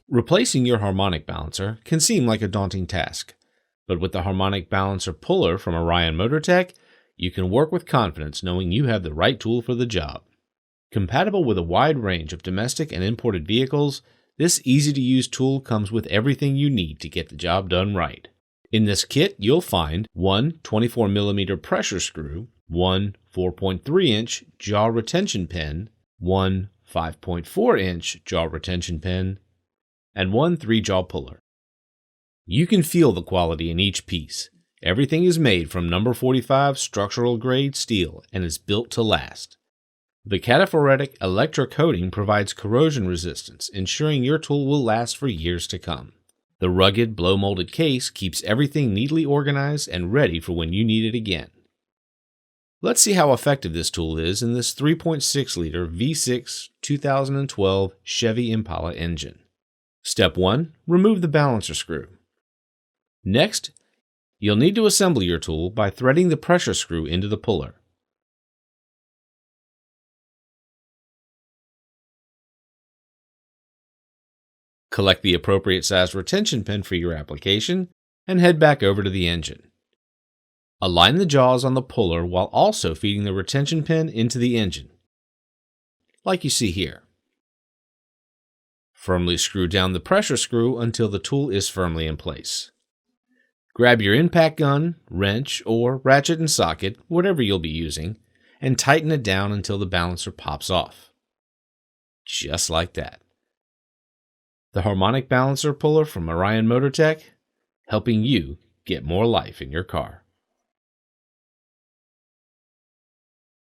Replacing your harmonic balancer can seem like a daunting task, but with the Harmonic Balancer Puller from Orion Motortech, you can work with confidence knowing you have the right tool for the job. Compatible with a wide range of domestic and imported vehicles, this easy-to-use tool comes with everything you need to get the job done right. In this kit, you'll find one 24mm pressure screw, one 4.3-inch jaw retention pin, one 5.4-inch jaw retention pin, and one 3-jaw puller. You can feel the quality in each piece. Everything is made from number 45 structural grade steel and is built to last. The cataphoretic electrocoating provides corrosion resistance, ensuring your tool will last for years to come. The rugged blow-molded case keeps everything neatly organized and ready for when you need it again. Let's see how effective this tool is in this 3.6-liter V6 2012 Chevy Impala engine. Step 1. Remove the balancer screw. Next, you'll need to assemble your tool by threading the pressure screw into the puller. Collect the appropriate size retention pin for your application and head back over to the engine. Align the jaws on the puller while also feeding the retention pin into the engine, like you see here. Firmly screw down the pressure screw until the tool is firmly in place. Grab your impact gun, wrench, or ratchet and socket, whatever you'll be using, and tighten it down until the balancer pops off. Just like that. The Harmonic Balancer Puller from Orion Motortech, helping you get more life in your car.